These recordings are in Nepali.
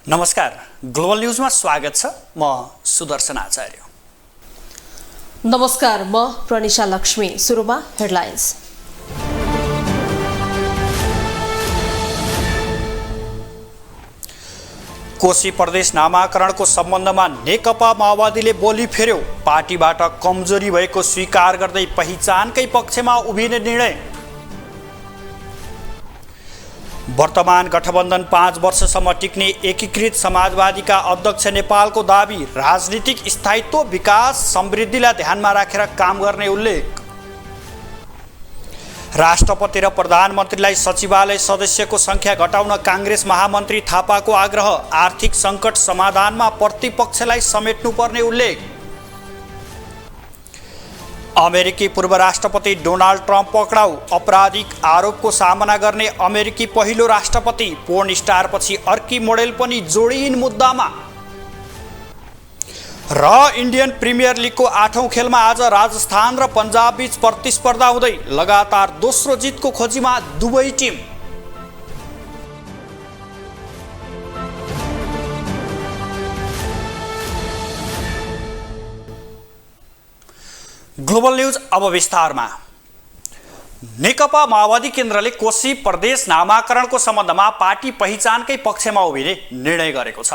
नमस्कार, ग्लोबल न्यूजमा स्वागत छ। म सुदर्शन आचार्य। नमस्कार, म प्रनिशा लक्ष्मी। सुरुमा हेडलाइन्स। कोशी प्रदेश नामाकरणको सम्बन्धमा नेकपा माओवादीले बोली फेर्यो। पार्टीबाट कमजोरी भएको स्वीकार गर्दै पहिचानकै पक्षमा उभिने निर्णय। वर्तमान गठबन्धन 5 वर्षसम्म टिक्ने एकीकृत समाजवादीका अध्यक्ष नेपालको दाबी। राजनीतिक स्थायित्व, विकास, समृद्धिलाई ध्यानमा राखेर काम गर्ने उल्लेख। राष्ट्रपति र प्रधानमन्त्रीलाई सचिवालय सदस्यको संख्या घटाउन काङ्ग्रेस महामन्त्री थापाको आग्रह। आर्थिक सङ्कट समाधानमा प्रतिपक्षलाई समेट्नुपर्ने उल्लेख। अमेरिकी पूर्व राष्ट्रपति डोनाल्ड ट्रम्प पक्राउ। आपराधिक आरोपको सामना गर्ने अमेरिकी पहिलो राष्ट्रपति। पोर्न स्टारपछि अर्की मोडेल पनि जोडिन मुद्दामा। र इन्डियन प्रिमियर लिगको 8औं खेलमा आज राजस्थान र पन्जाब बीच प्रतिस्पर्धा हुँदै लगातार दोस्रो जितको खोजीमा दुवै टिम। ग्लोबल न्यूज अब विस्तारमा। नेकपा माओवादी केन्द्रले कोशी प्रदेश नामाकरणको सम्बन्धमा पार्टी पहिचानकै पक्षमा उभिने निर्णय गरेको छ।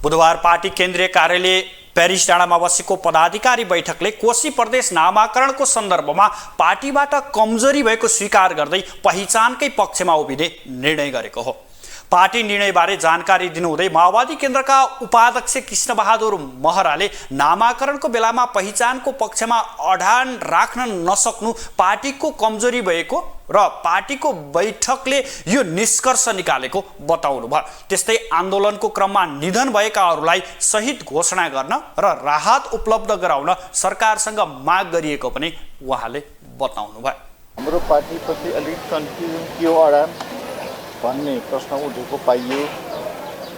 बुधबार पार्टी केन्द्रीय कार्यालय पेरिस डाँडामा बसेको पदाधिकारी बैठकले कोशी प्रदेश नामाकरणको सन्दर्भमा पार्टीबाट कमजोरी भएको स्वीकार गर्दै पहिचानकै पक्षमा उभिने निर्णय गरेको हो। पार्टी निर्णयबारे जानकारी दिनुहुँदै माओवादी केन्द्रका उपाध्यक्ष कृष्णबहादुर महराले नामाकरणको बेलामा पहिचानको पक्षमा अडान राख्न नसक्नु पार्टीको कमजोरी भएको र पार्टीको बैठकले यो निष्कर्ष निकालेको बताउनु भयो। त्यस्तै आन्दोलनको क्रममा निधन भएकाहरूलाई शहीद घोषणा गर्न र राहत उपलब्ध गराउन सरकारसँग माग गरिएको पनि उहाँले बताउनु भयो। हाम्रो पार्टीप्रति अलिक कन्फ्युजन के हो अडान भन्ने प्रश्न उठेको पाइयो।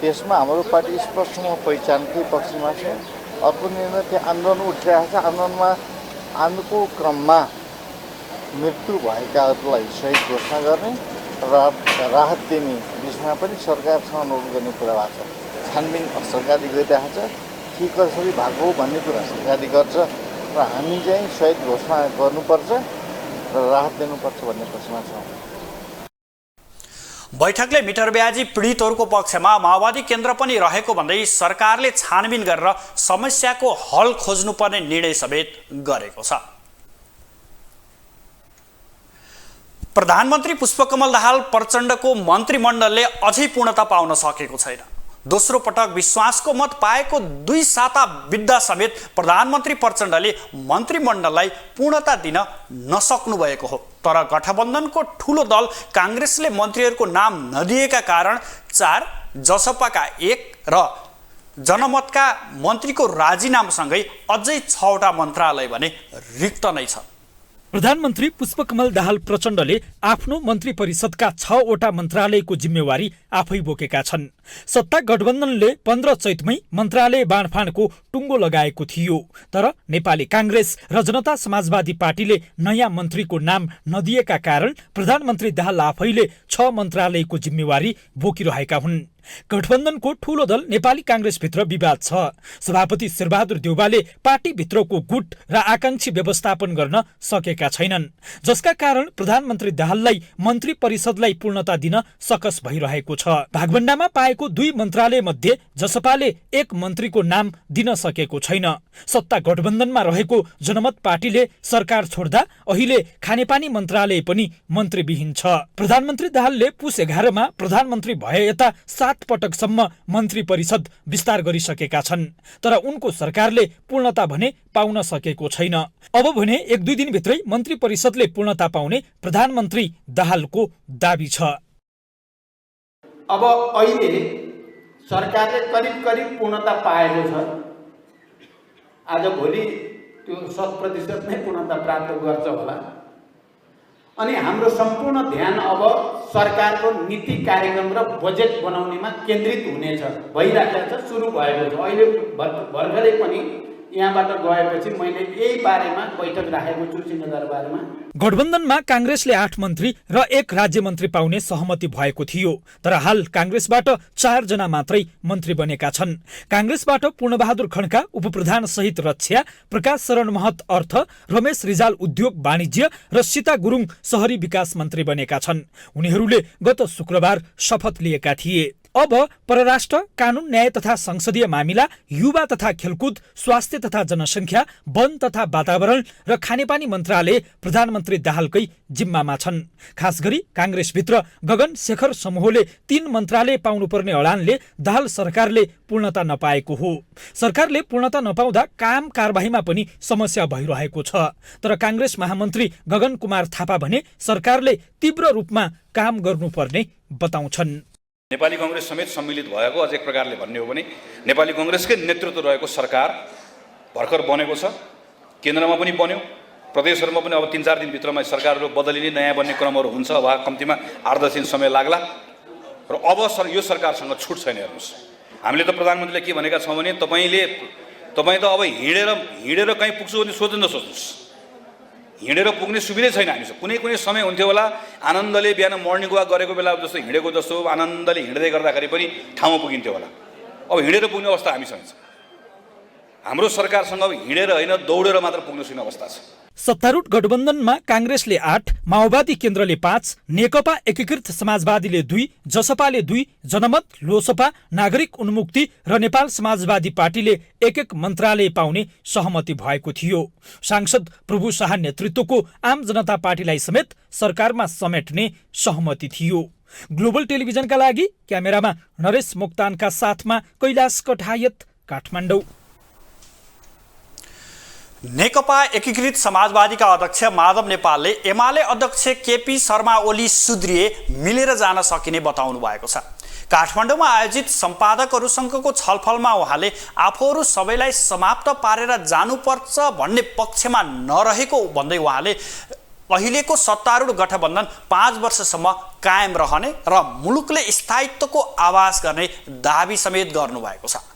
त्यसमा हाम्रो पार्टी स्पष्टमा पहिचानकै पक्षमा छ। अर्को निर्णय त्यो आन्दोलन उठिरहेको छ। आन्दोलनको क्रममा मृत्यु भएकाहरूलाई शहीद घोषणा गर्ने र राहत दिने विषयमा पनि सरकारसँग अनुरोध गर्ने कुरा भएको छ। छानबिन सरकारले गरिरहेको छ। के कसरी भएको हो भन्ने कुरा सरकारले गर्छ र हामी चाहिँ शहीद घोषणा गर्नुपर्छ र राहत दिनुपर्छ भन्ने पक्षमा छौँ। बैठकले मिटरब्याजी पीडितहरूको पक्षमा माओवादी केन्द्र पनि रहेको भन्दै सरकारले छानबिन गरेर समस्याको हल खोज्नुपर्ने निर्णय समेत गरेको छ। प्रधानमन्त्री पुष्पकमल दाहाल प्रचण्डको मन्त्रीमण्डलले अझै पूर्णता पाउन सकेको छैन। दोस्रो पटक विश्वासको मत पाएको 2 साता बित्दा समेत प्रधानमन्त्री प्रचण्डले मन्त्रीमण्डललाई पूर्णता दिन नसक्नु भएको हो। तर गठबन्धनको ठुलो दल काङ्ग्रेसले मन्त्रीहरूको नाम नदिएका कारण 4, जसपाका 1 र जनमतका मन्त्रीको राजीनामासँगै अझै 6वटा मन्त्रालय भने रिक्त नै छ। प्रधानमन्त्री पुष्पकमल दाहाल प्रचण्डले आफ्नो मन्त्री परिषदका 6वटा मन्त्रालयको जिम्मेवारी आफै बोकेका छन्। सत्ता गठबन्धनले 15 चैतमै मन्त्रालय बाँडफाँडको टुङ्गो लगाएको थियो। तर नेपाली काङ्ग्रेस र जनता समाजवादी पार्टीले नयाँ मन्त्रीको नाम नदिएका कारण प्रधानमन्त्री दाहाल आफैले 6 मन्त्रालयको जिम्मेवारी बोकिरहेका हुन्। गठबन्धनको ठूलो दल नेपाली काङ्ग्रेसभित्र विवाद छ। सभापति शेरबहादुर देउवाले पार्टीभित्रको गुट र आकांक्षी व्यवस्थापन गर्न सकेका छैनन्, जसका कारण प्रधानमन्त्री दाहाललाई मन्त्री परिषदलाई पूर्णता दिन सकस भइरहेको छ। भागभण्डामा पाएको 2 मन्त्रालय मध्ये जसपाले 1 मन्त्रीको नाम दिन सकेको छैन। सत्ता गठबन्धनमा रहेको जनमत पार्टीले सरकार छोड्दा अहिले खानेपानी मन्त्रालय पनि मन्त्रीविहीन छ। प्रधानमन्त्री दाहालले पुस 11 मा प्रधानमन्त्री भए यता 7 पटकसम्म मन्त्री परिषद विस्तार गरिसकेका छन्। तर उनको सरकारले पूर्णता भने पाउन सकेको छैन। अब भने 1-2 दिनभित्रै मन्त्री परिषदले पूर्णता पाउने प्रधानमन्त्री दाहालको दाबी छ। अब अहिले सरकारले करिब पूर्णता पाएको छ। आज भोलि त्यो 100% नै पूर्णता प्राप्त गर्छ होला। अनि हाम्रो सम्पूर्ण ध्यान अब सरकारको नीति कार्यक्रम र बजेट बनाउनेमा केन्द्रित हुनेछ, भइरहेको छ, सुरु भएको छ। अहिले भर्खरै पनि यहाँबाट गएपछि मैले यही बारेमा बैठक राखेको छु सिंहदरबारमा। गठबन्धनमा काङ्ग्रेसले 8 मन्त्री र 1 राज्य मन्त्री पाउने सहमति भएको थियो, तर हाल काङ्ग्रेसबाट 4 जना मात्रै मन्त्री बनेका छन्। काङ्ग्रेसबाट पूर्णबहादुर खड्का उपप्रधान सहित रक्षा, प्रकाश शरण महत अर्थ, रमेश रिजाल उद्योग वाणिज्य र सीता गुरुङ शहरी विकास मन्त्री बनेका छन्। उनीहरूले गत शुक्रबार शपथ लिएका थिए। अब परराष्ट्र, कानुन न्याय तथा संसदीय मामिला, युवा तथा खेलकुद, स्वास्थ्य तथा जनसङ्ख्या, वन तथा वातावरण र खानेपानी मन्त्रालय प्रधानमन्त्री दाहालकै जिम्मामा छन्। खास गरी काङ्ग्रेसभित्र गगन शेखर समूहले 3 मन्त्रालय पाउनुपर्ने अडानले दाहाल सरकारले पूर्णता नपाएको हो। सरकारले पूर्णता नपाउँदा काम कारबाहीमा पनि समस्या भइरहेको छ। तर काङ्ग्रेस महामन्त्री गगन कुमार थापा भने सरकारले तीव्र रूपमा काम गर्नुपर्ने बताउँछन्। नेपाली कांग्रेस समेत सम्मिलित भएको अझ एक प्रकारले भन्ने हो भने नेपाली कांग्रेसकै नेतृत्व रहेको सरकार भर्खर बनेको छ, केन्द्रमा पनि बन्यो, प्रदेशहरूमा पनि अब 3-4 दिनभित्रमा सरकारहरू बदलिने नयाँ बन्ने क्रमहरू हुन्छ, वा कम्तीमा 8-10 दिन समय लाग्ला। र अब यो सरकारसँग छुट छैन। हेर्नुहोस्, हामीले त प्रधानमन्त्रीले के भनेका छौँ भने तपाईँ त अब हिँडेर कहीँ पुग्छु भने सोच्नु नसोच्नुहोस्, हिँडेर पुग्ने सुविधै छैन हामीसँग। कुनै समय हुन्थ्यो होला आनन्दले बिहान मर्निङ वाक गरेको बेला जस्तो हिँडेको जस्तो आनन्दले हिँड्दै गर्दाखेरि पनि ठाउँमा पुगिन्थ्यो होला। अब हिँडेर पुग्ने अवस्था हामीसँग छ। हाम्रो सरकारसँग अब हिँडेर होइन दौडेर मात्र पुग्न सक्ने अवस्था छ। सत्तारूढ गठबन्धनमा काङ्ग्रेसले 8, माओवादी केन्द्रले 5, नेकपा एकीकृत समाजवादीले 2, जसपाले 2, जनमत, लोसपा, नागरिक उन्मुक्ति र नेपाल समाजवादी पार्टीले 1-1 मन्त्रालय पाउने सहमति भएको थियो। सांसद प्रभु शाह नेतृत्वको आम जनता पार्टीलाई समेत सरकारमा समेट्ने सहमति थियो। ग्लोबल टेलिभिजनका लागि क्यामेरामा नरेश मोक्तानका साथमा कैलाश कठायत, काठमाडौँ। नेकपा एकीकृत समाजवादीका अध्यक्ष माधव नेपालले एमाले अध्यक्ष केपी शर्मा ओली सुध्रिए मिलेर जान सकिने बताउनु भएको छ। काठमाडौँमा आयोजित सम्पादकहरूसँगको छलफलमा उहाँले आफूहरू सबैलाई समाप्त पारेर जानुपर्छ भन्ने पक्षमा नरहेको भन्दै उहाँले अहिलेको सत्तारूढ गठबन्धन 5 वर्षसम्म कायम रहने र मुलुकले स्थायित्वको आभास गर्ने दाबी समेत गर्नुभएको छ।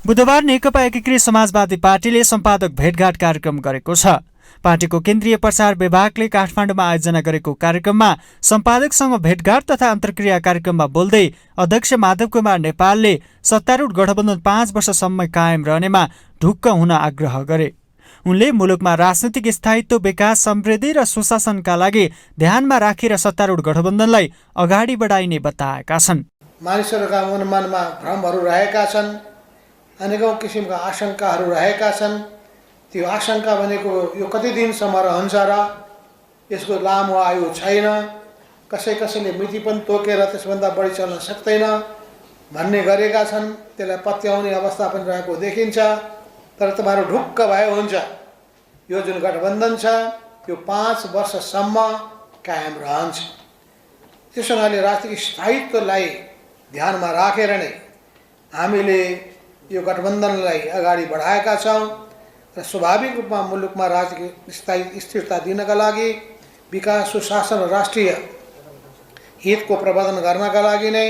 बुधबार नेकपा एकीकृत समाजवादी पार्टीले सम्पादक भेटघाट कार्यक्रम गरेको छ। पार्टीको केन्द्रीय प्रचार विभागले काठमाडौँमा आयोजना गरेको कार्यक्रममा सम्पादकसँग भेटघाट तथा अन्तर्क्रिया कार्यक्रममा बोल्दै अध्यक्ष माधव कुमार नेपालले सत्तारूढ गठबन्धन 5 वर्षसम्म कायम रहनेमा ढुक्क हुन आग्रह गरे। उनले मुलुकमा राजनैतिक स्थायित्व, विकास, समृद्धि र सुशासनका लागि ध्यानमा राखेर सत्तारूढ गठबन्धनलाई अगाडि बढाइने बताएका छन्। मानिसहरूका मनमा भ्रमहरू रहेका छन्, अनेकौं किसिमका आशंकाहरू रहेका छन्। त्यो आशंका भनेको यो कति दिनसम्म रहन्छ र यसको लामो आयु छैन, कसैले मिति पनि तोकेर त्यसभन्दा बढी चल्न सक्दैन भन्ने गरेका छन्। त्यसलाई पत्याउने अवस्था पनि रहेको देखिन्छ। तर तपाईँहरू ढुक्क भए हुन्छ, यो जुन गठबन्धन छ यो 5 वर्षसम्म कायम रहन्छ। त्यसो हुनाले राजनीतिक स्थायित्वलाई ध्यानमा राखेर नै हामीले यो गठबन्धनलाई अगाडि बढाएका छौँ र स्वाभाविक रूपमा मुलुकमा राजनीतिक स्थिरता दिनका लागि, विकास, सुशासन र राष्ट्रिय हितको प्रवर्धन गर्नका लागि नै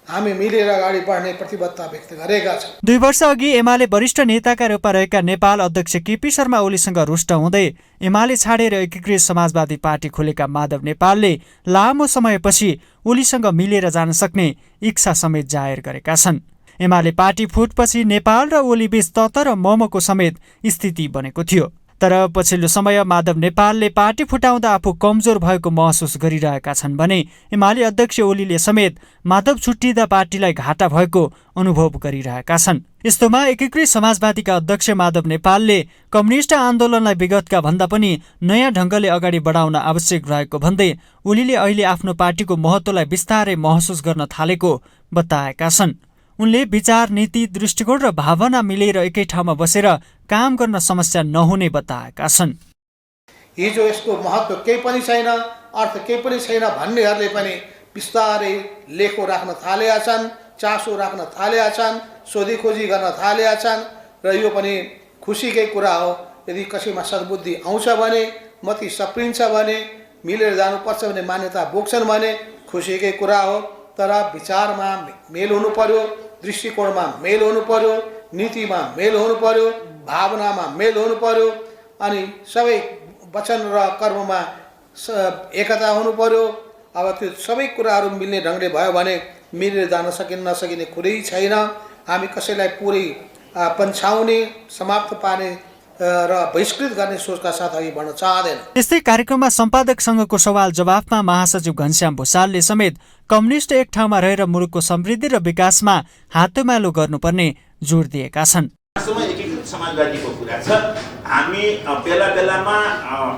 हामी मिलेर अगाडि बढ्ने प्रतिबद्धता व्यक्त गरेका छौँ। 2 वर्ष अघि एमाले वरिष्ठ नेताका रूपमा रहेका नेपाल अध्यक्ष केपी शर्मा ओलीसँग रुष्ट हुँदै एमाले छाडेर एकीकृत समाजवादी पार्टी खोलेका माधव नेपालले लामो समयपछि ओलीसँग मिलेर जान सक्ने इच्छा समेत जाहेर गरेका छन्। एमाले पार्टी फुटपछि नेपाल र ओली बीच तत र मोमोको समेत स्थिति बनेको थियो। तर पछिल्लो समय माधव नेपालले पार्टी फुटाउँदा आफू कमजोर भएको महसुस गरिरहेका छन् भने एमाले अध्यक्ष ओलीले समेत माधव छुट्टिँदा पार्टीलाई घाटा भएको अनुभव गरिरहेका छन्। यस्तोमा एकीकृत समाजवादीका अध्यक्ष माधव नेपालले कम्युनिस्ट आन्दोलनलाई विगतका भन्दा पनि नयाँ ढङ्गले अगाडि बढाउन आवश्यक रहेको भन्दै ओलीले अहिले आफ्नो पार्टीको महत्त्वलाई बिस्तारै महसुस गर्न थालेको बताएका छन्। उनले विचार, नीति, दृष्टिकोण र भावना मिलेर एकै ठाउँमा बसेर काम गर्न समस्या नहुने बताएका छन्। हिजो यसको महत्त्व केही पनि छैन, अर्थ केही पनि छैन भन्नेहरूले पनि बिस्तारै लेखो राख्न थालेका छन्, चासो राख्न थालेका छन्, सोधीखोजी गर्न थालेका छन् र यो पनि खुसीकै कुरा हो। यदि कसैमा सद्बुद्धि आउँछ भने, मति सप्रिन्छ भने, मिलेर जानुपर्छ भने, मान्यता बोक्छन् भने खुसीकै कुरा हो। तर विचारमा मेल हुनु पर्यो, दृष्टिकोणमा मेल हुनु पर्यो, नीतिमा मेल हुनु पर्यो, भावनामा मेल हुनु पर्यो, अनि सबै वचन र कर्ममा एकता हुनु पर्यो। अब त्यो सबै कुराहरू मिल्ने ढङ्गले भयो भने मिलेर जान नसकिने कुरै छैन। हामी कसैलाई पुरै पन्छाउने, समाप्त पार्ने र बहिष्कृत गर्ने सोचका साथ अघि बढ्न चाहँदैन। त्यस्तै कार्यक्रममा सम्पादक संघको सवाल जवाफमा महासचिव घनश्याम भुसालले समेत कम्युनिस्ट एक ठाउँमा रहेर मुलुकको समृद्धि र विकासमा हातोमालो गर्नुपर्ने जोड दिएका छन्। एकीकृत समाजवादीको कुरा छ। हामी बेला बेलामा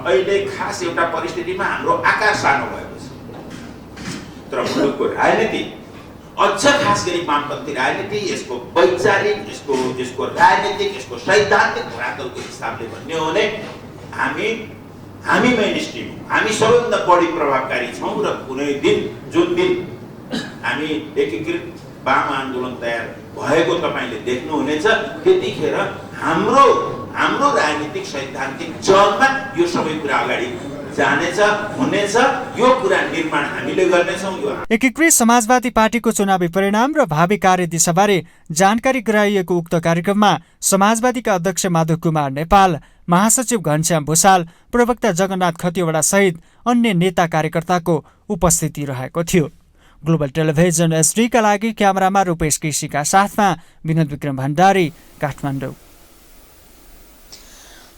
अहिले खास एउटा परिस्थितिमा हाम्रो आकार सानो भएको छ, तर मुलुकको राजनीति अझ खास गरी वामपन्थी राजनीति, यसको वैचारिक, यसको राजनीतिक, यसको सैद्धान्तिक धरातलको हिसाबले भन्ने हो भने हामी मेनस्ट्रिम, हामी सबैभन्दा बढी प्रभावकारी छौँ। र कुनै दिन जुन दिन हामी एकीकृत वाम आन्दोलन तयार भएको तपाईँले देख्नुहुनेछ, त्यतिखेर हाम्रो राजनीतिक सैद्धान्तिक जगमा यो सबै कुरा अगाडि जानेछ, हुनेछ। यो कुरा निर्माण हामीले गर्नेछौँ। एकीकृत समाजवादी पार्टीको चुनावी परिणाम र भावी कार्यदिशाबारे जानकारी गराइएको उक्त कार्यक्रममा समाजवादीका अध्यक्ष माधव कुमार नेपाल, महासचिव घनश्याम भुसाल, प्रवक्ता जगन्नाथ खतिवडा सहित अन्य नेता कार्यकर्ताको उपस्थिति रहेको थियो। ग्लोबल टेलिभिजन एसडीका लागि क्यामेरामा रूपेश केसीका साथमा विनोद विक्रम भण्डारी, काठमाडौँ।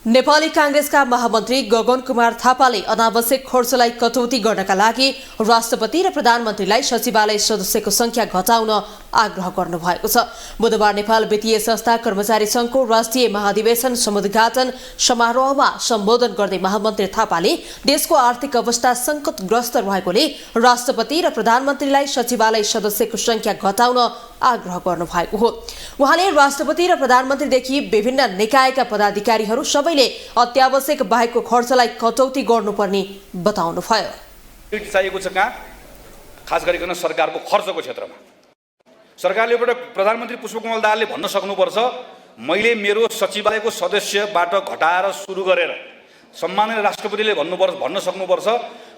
नेपाली कांग्रेसका महामन्त्री गगन कुमार थापाले अनावश्यक खर्चलाई कटौती गर्नका लागि राष्ट्रपति र प्रधानमन्त्रीलाई सचिवालय सदस्यको संख्या घटाउन आग्रह गर्नुभएको छ। बुधबार नेपाल वित्तीय संस्था कर्मचारी संघको राष्ट्रिय महाधिवेशन समुद्घाटन समारोहमा सम्बोधन गर्दै महामन्त्री थापाले देशको आर्थिक अवस्था संकटग्रस्त रहेकोले राष्ट्रपति र प्रधानमन्त्रीलाई सचिवालय सदस्यको संख्या घटाउन आग्रह गर्नुभएको हो। उहाँले राष्ट्रपति र प्रधानमन्त्रीदेखि विभिन्न निकायका पदाधिकारीहरू सबैले अत्यावश्यक बाहेकको खर्चलाई कटौती गर्नुपर्ने बताउनुभयो। चाहिएको छ कहाँ, खास गरिकन सरकारको खर्चको क्षेत्रमा सरकारले एउटा प्रधानमन्त्री पुष्पकमल दाहालले भन्न सक्नुपर्छ, मैले मेरो सचिवालयको सदस्यबाट घटाएर सुरु गरेर सम्माननीय राष्ट्रपतिले भन्न सक्नुपर्छ,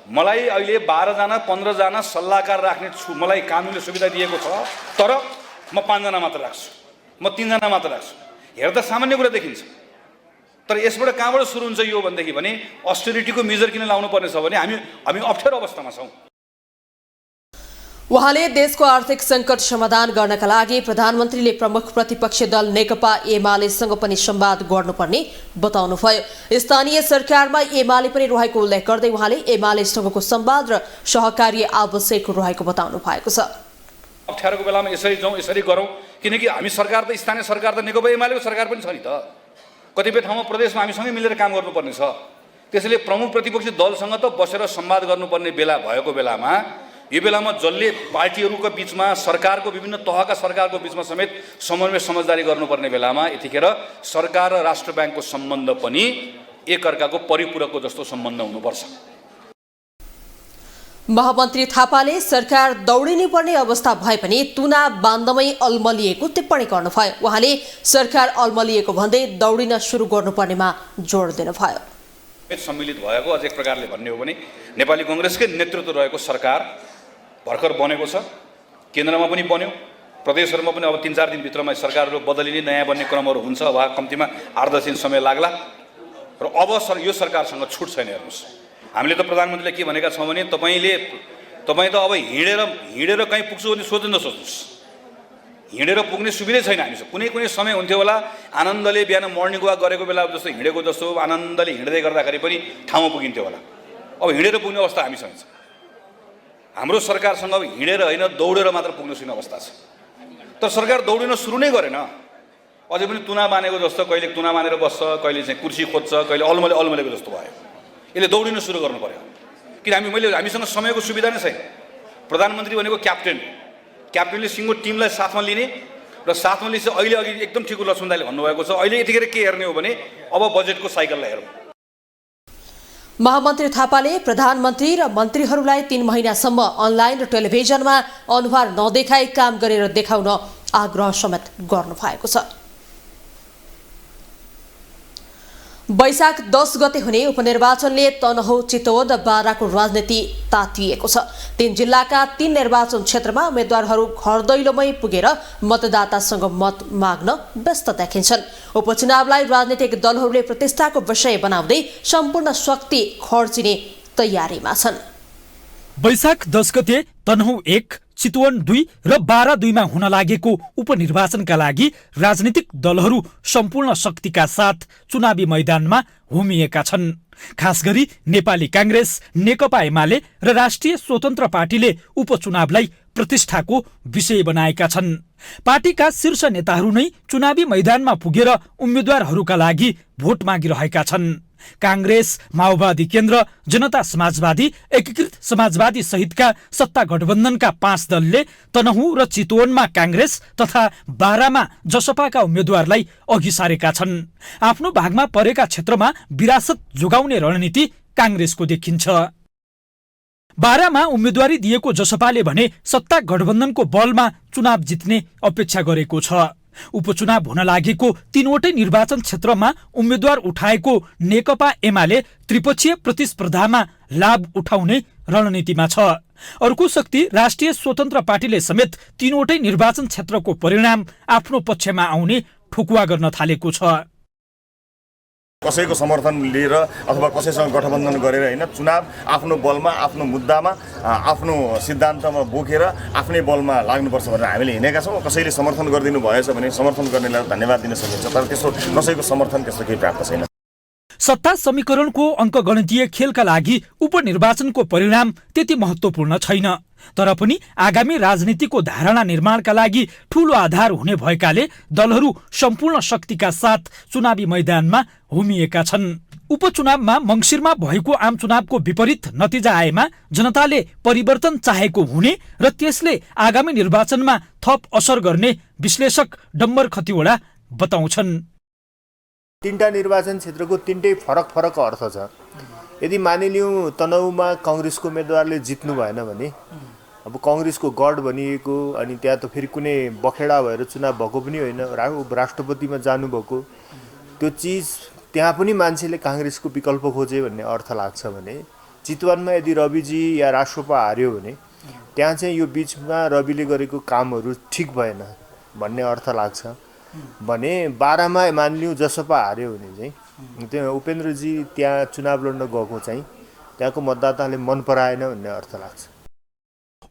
मलाई अहिले 12 जना 15 जना सल्लाहकार राख्ने छु, मलाई कानुनले सुविधा दिएको छ, तर म 5 जना मात्र राख्छु, म 3 जना मात्र राख्छु। हेर्दा सामान्य कुरा देखिन्छ, तर यसबाट कहाँबाट सुरु हुन्छ यो भनेदेखि भने अस्टेरिटीको मेजर किन लाउनु पर्ने छ भने हामी अप्ठ्यारो अवस्थामा छौँ। उहाँले देशको आर्थिक संकट समाधान गर्नका लागि प्रधानमन्त्रीले प्रमुख प्रतिपक्षी दल नेकपा एमालेसँग पनि संवाद गर्नुपर्ने बताउनुभयो। स्थानीय सरकारमा एमाले पनि रहेको उल्लेख गर्दै उहाँले एमालेसँगको संवाद र सहकार्य आवश्यक रहेको बताउनु भएको छ। अप्ठ्यारोको बेलामा यसरी जाउँ, यसरी गरौँ, किनकि हामी सरकार त स्थानीय सरकार त नेकपा एमालेको सरकार पनि छ नि त। कतिपय ठाउँमा प्रदेशमा हामीसँगै मिलेर काम गर्नुपर्ने छ। त्यसैले प्रमुख प्रतिपक्षी दलसँग त बसेर संवाद गर्नुपर्ने बेला भएको बेलामा यो बेलामा जसले पार्टीहरूको बिचमा सरकारको विभिन्न तहका सरकारको बिचमा समेत समन्वय समझदारी गर्नुपर्ने बेलामा यतिखेर सरकार र राष्ट्र ब्याङ्कको सम्बन्ध पनि एकअर्काको परिपूरकको जस्तो सम्बन्ध हुनुपर्छ। महामन्त्री थापाले सरकार दौडिनु पर्ने अवस्था भए पनि तुना बान्धमै अल्मलिएको टिप्पणी गर्नुभयो। उहाँले सरकार अल्मलिएको भन्दै दौडिन सुरु गर्नुपर्नेमा जोड दिनुभयो। सम्मिलित भएको अझ एक प्रकारले भन्ने हो भने नेपाली कांग्रेसकै नेतृत्व रहेको सरकार भर्खर बनेको छ, केन्द्रमा पनि बन्यो, प्रदेशहरूमा पनि अब 3-4 दिनभित्रमा सरकारहरू बदलिने नयाँ बन्ने क्रमहरू हुन्छ, वा कम्तीमा 8-10 दिन समय लाग्ला र अब यो सरकारसँग छुट छैन। हेर्नुहोस्, हामीले त प्रधानमन्त्रीले के भनेका छौँ भने तपाईँ त अब हिँडेर कहीँ पुग्छु भने सोच्नु नसोच्नुहोस्, हिँडेर पुग्ने सुविधै छैन हामीसँग। कुनै समय हुन्थ्यो होला आनन्दले बिहान मर्निङ वाक गरेको बेला जस्तो हिँडेको जस्तो आनन्दले हिँड्दै गर्दाखेरि पनि ठाउँमा पुगिन्थ्यो होला। अब हिँडेर पुग्ने अवस्था हामीसँग छ। हाम्रो सरकारसँग अब हिँडेर होइन दौडेर मात्र पुग्न सक्ने अवस्था छ। तर सरकार दौडिन सुरु नै गरेन, अझै पनि तुना बानेको जस्तो, कहिले तुना बानेर बस्छ, कहिले चाहिँ कुर्सी खोज्छ, कहिले अल्मलेको जस्तो भयो। यसले दौडिन सुरु गर्नु पर्यो, किन हामीसँग समयको सुविधा नै छैन। प्रधानमन्त्री भनेको क्याप्टेनले सिङ्गो टिमलाई साथमा लिने र साथमा लिएपछि अहिले अघि एकदम ठिक लक्ष्मण दाइले भन्नुभएको छ, अहिले यतिखेर के हेर्ने हो भने अब बजेटको साइकललाई हेरौँ। महामन्त्री थापाले प्रधानमन्त्री र मन्त्रीहरूलाई 3 महिनासम्म अनलाइन र टेलिभिजनमा अनुहार नदेखाई काम गरेर देखाउन आग्रह समेत गर्नुभएको छ। वैशाख 10 गते हुने उपनिर्वाचनले तनहुँ चितवन र बाराको राजनीति तातिएको छ। 3 जिल्लाका 3 निर्वाचन क्षेत्रमा उम्मेद्वारहरू घर दैलोमै पुगेर मतदातासँग मत माग्न व्यस्त देखिन्छन्। उपचुनावलाई राजनीतिक दलहरूले प्रतिष्ठाको विषय बनाउँदै सम्पूर्ण शक्ति खर्चिने तयारीमा छन्। वैशाख 10 गते तनहुँ 1, चितवन 2 र बारा 2 मा हुन लागेको उपनिर्वाचनका लागि राजनीतिक दलहरू सम्पूर्ण शक्तिका साथ चुनावी मैदानमा होमिएका छन्। खास गरी नेपाली कांग्रेस, नेकपा एमाले र राष्ट्रिय स्वतन्त्र पार्टीले उपचुनावलाई प्रतिष्ठाको विषय बनाएका छन्। पार्टीका शीर्ष नेताहरू नै चुनावी मैदानमा पुगेर उम्मेद्वारहरूका लागि भोट मागिरहेका छन्। कांग्रेस, माओवादी केन्द्र, जनता समाजवादी, एकीकृत समाजवादी सहितका सत्ता गठबन्धनका 5 दलले तनहुँ र चितवनमा कांग्रेस तथा बारामा जसपाका उम्मेद्वारलाई अघि सारेका छन्। आफ्नो भागमा परेका क्षेत्रमा विरासत जोगाउने रणनीति कांग्रेसको देखिन्छ। बारामा उम्मेद्वारी दिएको जसपाले भने सत्ता गठबन्धनको बलमा चुनाव जित्ने अपेक्षा गरेको छ। उपचुनाव हुन लागेको 3वटै निर्वाचन क्षेत्रमा उम्मेद्वार उठाएको नेकपा एमाले त्रिपक्षीय प्रतिस्पर्धामा लाभ उठाउने रणनीतिमा छ। अर्को शक्ति राष्ट्रिय स्वतन्त्र पार्टीले समेत 3वटै निर्वाचन क्षेत्रको परिणाम आफ्नो पक्षमा आउने ठोकुवा गर्न थालेको छ। कसैको समर्थन लिएर अथवा कसैसँग गठबन्धन गरेर हैन, चुनाव आफ्नो बलमा, आफ्नो मुद्दामा, आफ्नो सिद्धान्तमा बोकेर आफ्नै बलमा लाग्नुपर्छ भनेर हामीले हिँडेका छौँ। कसैले समर्थन गरिदिनु भएछ भने समर्थन गर्नेलाई धन्यवाद दिन सकिन्छ, तर त्यसो कसैको समर्थन त्यस्तो केही प्राप्त छैन। सत्ता समीकरणको अङ्कगणितीय खेलका लागि उपनिर्वाचनको परिणाम त्यति महत्त्वपूर्ण छैन, तर पनि आगामी राजनीतिको धारणा निर्माणका लागि ठूलो आधार हुने भएकाले दलहरू सम्पूर्ण शक्तिका साथ चुनावी मैदानमा होमिएका छन्। उपचुनावमा मङ्सिरमा भएको आम चुनावको विपरीत नतिजा आएमा जनताले परिवर्तन चाहेको हुने र त्यसले आगामी निर्वाचनमा थप असर गर्ने विश्लेषक डम्बर खतिवडा बताउँछन्। 3टा निर्वाचन क्षेत्रको 3टै फरक अर्थ छ। यदि मानिलिउँ तनहुँमा कांग्रेसको उम्मेदवारले जित्नु भएन भने अब कांग्रेसको गढ भनिएको, अनि त्यहाँ त फेरि कुनै बखेडा भएर चुनाव भएको पनि होइन, राष्ट्रपतिमा जानुभएको, त्यो चिज त्यहाँ पनि मान्छेले कांग्रेसको विकल्प खोजे भन्ने अर्थ लाग्छ भने चितवनमा यदि रविजी या राष्ट्रपा हार्यो भने त्यहाँ चाहिँ यो बिचमा रविले गरेको कामहरू ठिक भएन भन्ने अर्थ लाग्छ भने बारामा मानिलिउँ जसपा हार्यो भने चाहिँ त्यो उपेन्द्रजी त्यहाँ चुनाव लड्न गएको चाहिँ त्यहाँको मतदाताले मन पराएन भन्ने अर्थ लाग्छ।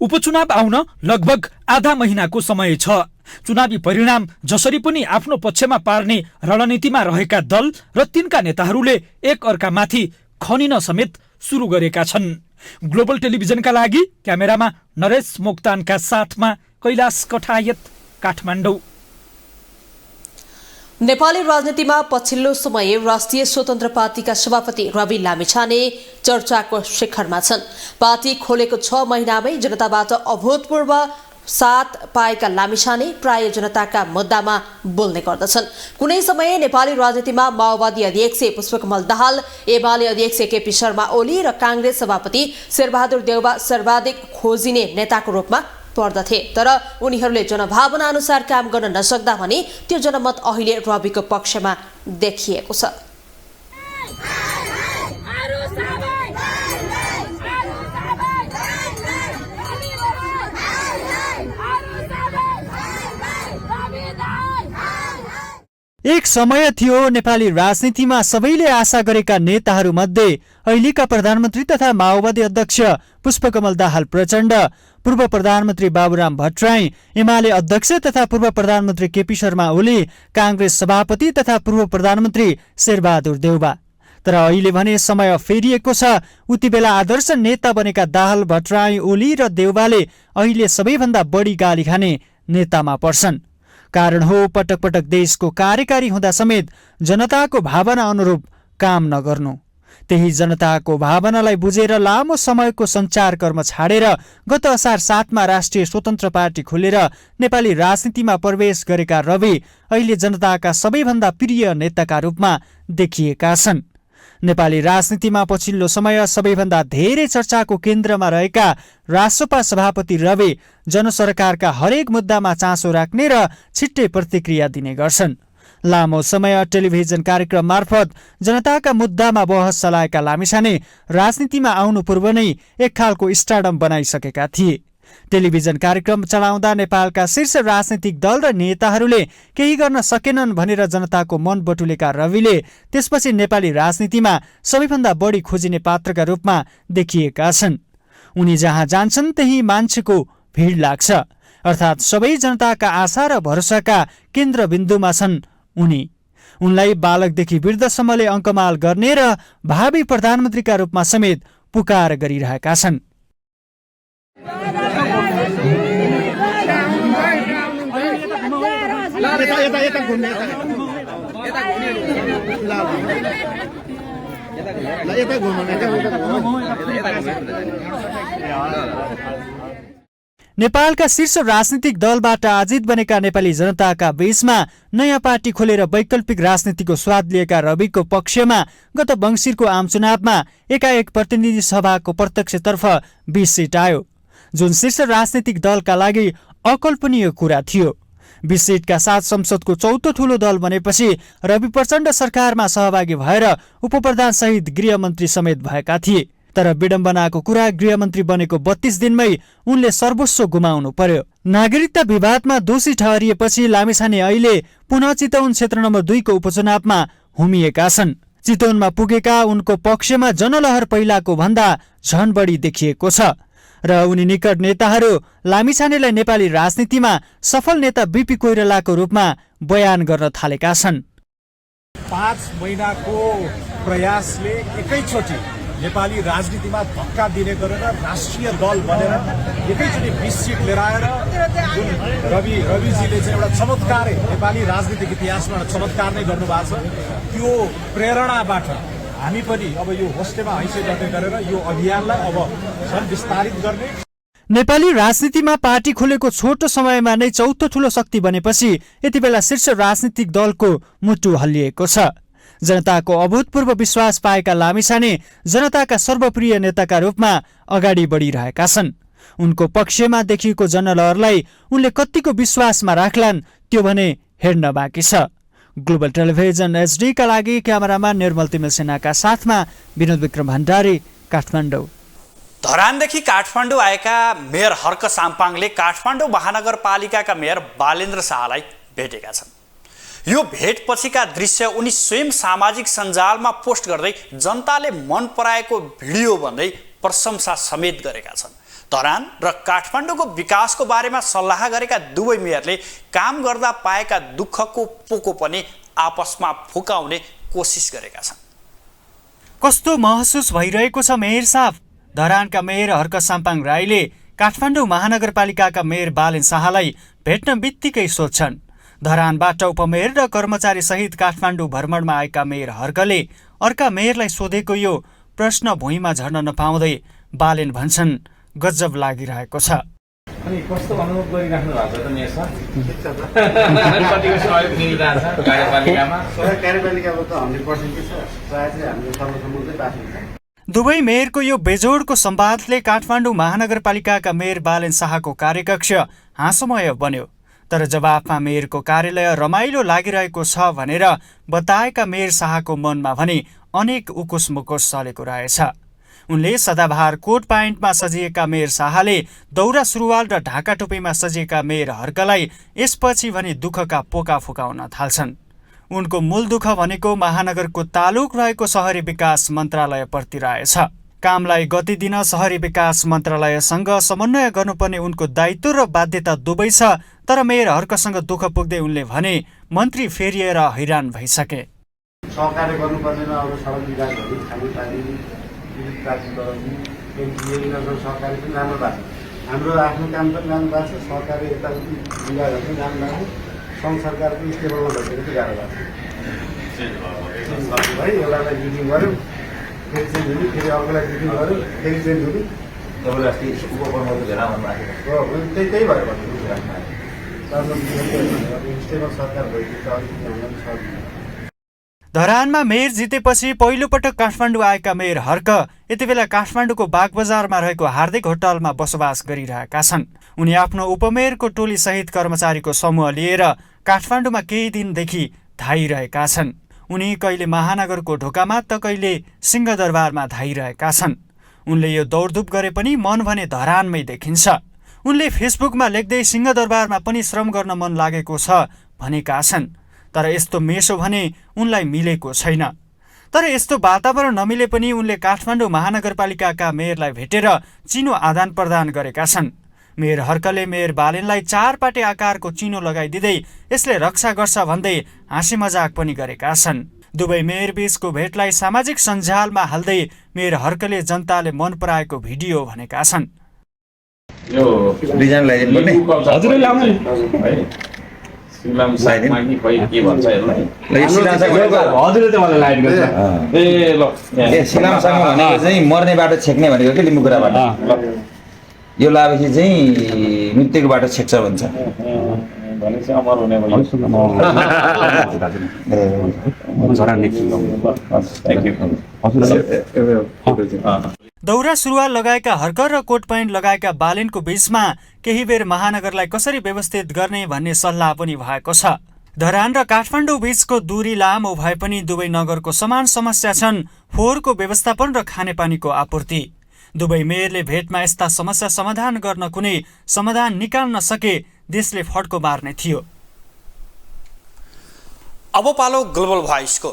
उपचुनाव आउन लगभग आधा महिनाको समय छ। चुनावी परिणाम जसरी पनि आफ्नो पक्षमा पार्ने रणनीतिमा रहेका दल र तिनका नेताहरूले एक अर्कामाथि खनिन समेत सुरु गरेका छन्। ग्लोबल टेलिभिजनका लागि क्यामेरामा नरेश मोक्तानका साथमा कैलाश कठायत, काठमाडौँ। नेपाली राजनीतिमा पछिल्लो समय राष्ट्रिय स्वतन्त्र पार्टीका सभापति रवि लामिछाने चर्चाको शिखरमा छन्। पार्टी खोलेको 6 महिनामै जनताबाट अभूतपूर्व साथ पाएका लामिछाने प्राय जनताका मुद्दामा बोल्ने गर्दछन्। कुनै समय नेपाली राजनीतिमा माओवादी अध्यक्ष पुष्पकमल दाहाल, एमाले अध्यक्ष केपी शर्मा ओली र कांग्रेस सभापति शेरबहादुर देउवा सर्वाधिक खोजिने नेताको रूपमा पर्दथे, तर उनीहरूले जनभावना अनुसार काम गर्न नसक्दा भने त्यो जनमत अहिले रविको पक्षमा देखिएको छ। एक समय थियो नेपाली राजनीतिमा सबैले आशा गरेका नेताहरूमध्ये अहिलेका प्रधानमन्त्री तथा माओवादी अध्यक्ष पुष्पकमल दाहाल प्रचण्ड, पूर्व प्रधानमन्त्री बाबुराम भट्टराई, एमाले अध्यक्ष तथा पूर्व प्रधानमन्त्री केपी शर्मा ओली, कांग्रेस सभापति तथा पूर्व प्रधानमन्त्री शेरबहादुर देउवा। तर अहिले भने समय फेरिएको छ। उति बेला आदर्श नेता बनेका दाहाल, भट्टराई, ओली र देउवाले अहिले सबैभन्दा बढी गाली खाने नेतामा पर्छन्। कारण हो पटक पटक देशको कार्यकारी हुँदा समेत जनताको भावना अनुरूप काम नगर्नु। त्यही जनताको भावनालाई बुझेर लामो समयको सञ्चार कर्म छाडेर गत असार 7 मा राष्ट्रिय स्वतन्त्र पार्टी खोलेर नेपाली राजनीतिमा प्रवेश गरेका रवि अहिले जनताका सबैभन्दा प्रिय नेताका रूपमा देखिएका छन्। नेपाली राजनीतिमा पछिल्लो समय सबैभन्दा धेरै चर्चाको केन्द्रमा रहेका राष्ट्रपा सभापति रवि जनसरकारका हरेक मुद्दामा चासो राख्ने र छिट्टै प्रतिक्रिया दिने गर्छन्। लामो समय टेलिभिजन कार्यक्रम मार्फत जनताका मुद्दामा बहस चलाएका लामिछाने राजनीतिमा आउनु पूर्व नै एक खालको स्टारडम बनाइसकेका थिए। टेलिभिजन कार्यक्रम चलाउँदा नेपालका शीर्ष राजनीतिक दल र नेताहरूले केही गर्न सकेनन् भनेर जनताको मन बटुलेका रविले त्यसपछि नेपाली राजनीतिमा सबैभन्दा बढी खोजिने पात्रका रूपमा देखिएका छन्। उनी जहाँ जान्छन् त्यही मान्छेको भिड लाग्छ, अर्थात् सबै जनताका आशा र भरोसाका केन्द्रबिन्दुमा छन् उनी। उनलाई बालकदेखि वृद्धसम्मले अङ्कमाल गर्ने र भावी प्रधानमन्त्रीका रूपमा समेत पुकार गरिरहेका छन्। नेपालका शीर्ष राजनीतिक दलबाट आजित बनेका नेपाली जनताका बीचमा नयाँ पार्टी खोलेर वैकल्पिक राजनीतिको स्वाद लिएका रविको पक्षमा गत मङ्सिरको आम चुनावमा एकाएक प्रतिनिधि सभाको प्रत्यक्षतर्फ 20 सिट आयो, जुन शीर्ष राजनीतिक दलका लागि अकल्पनीय कुरा थियो। 20 सिटका साथ संसदको चौथो ठूलो दल बनेपछि रवि प्रचण्ड सरकारमा सहभागी भएर उपप्रधान सहित गृहमन्त्री समेत भएका थिए। तर विडम्बनाको कुरा गृहमन्त्री बनेको 32 दिनमै उनले सर्वस्व गुमाउनु पर्यो। नागरिकता विवादमा दोषी ठहरिएपछि लामिछाने अहिले पुनः चितवन क्षेत्र नम्बर 2 को उपचुनावमा हुमिएका छन्। चितवनमा पुगेका उनको पक्षमा जनलहर पहिलाको भन्दा झन बढी देखिएको छ र उनी निकट नेताहरू लामिछानेलाई नेपाली राजनीतिमा सफल नेता बीपी कोइरालाको रूपमा बयान गर्न थालेका छन्। 5 महिनाको प्रयासले एकैचोटि नेपाली राजनीतिमा धक्का दिने गरेर राष्ट्रिय दल बनेर एकैचोटि 20 सिट लिएर आएर जुन रविजीले चाहिँ एउटा चमत्कारै नेपाली राजनीतिक इतिहासमा चमत्कार नै गर्नुभएको छ, त्यो प्रेरणाबाट हामी पनि अब यो होस्टेमा हैसियत गर्दै गरेर यो अभियानलाई अब झन् विस्तारित गर्ने। नेपाली राजनीतिमा पार्टी खोलेको छोटो समयमा नै चौथो ठूलो शक्ति बनेपछि यति बेला शीर्ष राजनीतिक दलको मुटु हल्लिएको छ। जनताको अभूतपूर्व विश्वास पाएका लामिछाने जनताका सर्वप्रिय नेताका रूपमा अगाडि बढिरहेका छन्। उनको पक्षमा देखिएको जनलहरलाई उनले कतिको विश्वासमा राख्लान् त्यो भने हेर्न बाँकी छ। ग्लोबल टेलिभिजन HD का लागि क्यामेरामा निर्मल तिमिल सेनाका साथमा विनोद विक्रम भण्डारी, काठमाडौँ। धरानदेखि काठमाडौँ आएका मेयर हर्क साम्पाङले काठमाडौँ महानगरपालिकाका मेयर बालेन्द्र शाहलाई भेटेका छन्। यो भेटपछिका दृश्य उनी स्वयं सामाजिक सञ्जालमा पोस्ट गर्दै जनताले मन पराएको भिडियो भन्दै प्रशंसा समेत गरेका छन्। धरान र काठमाडौँको विकासको बारेमा सल्लाह गरेका दुवै मेयरले काम गर्दा पाएका दुःखको पोको पनि आपसमा फुकाउने कोसिस गरेका छन्। कस्तो महसुस भइरहेको छ मेयर साहब? धरानका मेयर हर्क साम्पाङ राईले काठमाडौँ महानगरपालिकाका मेयर बालेन शाहलाई भेट्न बित्तिकै सोध्छन्। धरानबाट उपमेयर र कर्मचारी सहित काठमाडौँ भ्रमणमा आएका मेयर हर्कले अर्का मेयरलाई सोधेको यो प्रश्न भुइँमा झर्न नपाउँदै बालेन भन्छन्, गजब लागिरहेको छ। अनि कस्तो अनुभव गरिराख्नु भएको छ त मेयर साहब? कतिको सहयोग मिलिरहेछ कार्यपालिकामा? कार्यपालिकामा त 100% के छ, प्राय चाहिँ हामीले सर्वसम्मतै पाएको छ। दुवै मेयरको यो बेजोडको संवादले काठमाडौँ महानगरपालिकाका मेयर बालेन शाहको कार्यकक्ष हाँसोमय बन्यो। तर जवाफमा मेयरको कार्यालय रमाइलो लागिरहेको छ भनेर बताएका मेयर शाहको मनमा भने अनेक उकुस मुकुस चलेको रहेछ। उनले सदाबहार कोट प्यान्टमा सजिएका मेयर शाहले दौरा सुरुवाल र ढाका टोपीमा सजिएका मेयर हर्कलाई यसपछि भने दुःखका पोका फुकाउन थाल्छन्। उनको मूल दुःख भनेको महानगरको तालुक रहेको शहरी विकास मन्त्रालयप्रति रहेछ। कामलाई गति दिन शहरी विकास मन्त्रालयसँग समन्वय गर्नुपर्ने उनको दायित्व र बाध्यता दुवै छ। तर मेयर हर्कसँग दुःख पुग्दै उनले भने मन्त्री फेरिएर हैरान भइसके। सहकार्य गर्नुपर्दैन, अब सडक विकासहरू खानेपानी विद्युत प्राप्ति गराउने एनजिओ सहकार्य पनि राम्रो भएको छ। हाम्रो आफ्नो काम पनि राम्रो भएको छ, सहकार्य यताउति विभागहरू पनि राम्रो भएको छ। सङ्घ सरकार पनि स्टेबलमा भइसकेको चाहिँ गाह्रो भएको छ। है एउटालाई मिटिङ गऱ्यौँ, फेरि चेन्ज हुने, फेरि अर्कोलाई मिटिङ गऱ्यौँ, फेरि चेन्ज हुने। तपाईँले अस्ति उपप्रमुखको भेला भन्नुभएको हो, त्यही भएर भन्नु स्टेबल सरकार भइदिन्छ अलिकति हामीलाई सजिलो। धरानमा मेयर जितेपछि पहिलोपटक काठमाडौँ आएका मेयर हर्क यति बेला काठमाडौँको बागबजारमा रहेको हार्दिक होटलमा बसोबास गरिरहेका छन्। उनी आफ्नो उपमेयरको टोली सहित कर्मचारीको समूह लिएर काठमाडौँमा केही दिनदेखि धाइरहेका छन्। उनी कहिले महानगरको ढोकामा त कहिले सिंहदरबारमा धाइरहेका छन्। उनले यो दौडधुप गरे पनि मन भने धरानमै देखिन्छ। उनले फेसबुकमा लेख्दै सिंहदरबारमा पनि श्रम गर्न मन लागेको छ भनेका छन्। तर यस्तो मेसो भने उनलाई मिलेको छैन। तर यस्तो वातावरण नमिले पनि उनले काठमाडौँ महानगरपालिकाका मेयरलाई भेटेर चिनो आदान प्रदान गरेका छन्। मेयर हर्कले मेयर बालेनलाई 4 पाटे आकारको चिनो लगाइदिँदै यसले रक्षा गर्छ भन्दै हाँसी मजाक पनि गरेका छन्। दुवै मेयर बीचको भेटलाई सामाजिक सञ्जालमा हाल्दै मेयर हर्कले जनताले मन पराएको भिडियो भनेका छन्। यो डिजाइन लगाइदिनु पर्ने हजुरले लाउनु है सिलाम साइडमा कि खै के भन्छ यसलाई हजुरले त मलाई लाइट गर्छ ए ल ए सिलाम साइडमा भनेको चाहिँ मर्ने बाटो छेक्ने भनेको के लिम्बुकुराबाट यो लाएपछि चाहिँ मृत्युको बाटो छेक्छ भन्छ भनेपछि अमर हुने भयो दौरा सुरुवाल लगाएका हर्कर र कोट प्यान्ट लगाएका बालेनको बीचमा केही बेर महानगरलाई कसरी व्यवस्थित गर्ने भन्ने सल्लाह पनि भएको छ। धरान र काठमाडौँ बीचको दूरी लामो भए पनि दुवै नगरको समान समस्या छन्, फोहोरको व्यवस्थापन र खानेपानीको आपूर्ति। दुवै मेयरले भेटमा यस्ता समस्या समाधान गर्न कुनै समाधान निकाल्न सके देशले फड्को मार्ने थियो। अब पालो ग्लोबल भोइसको।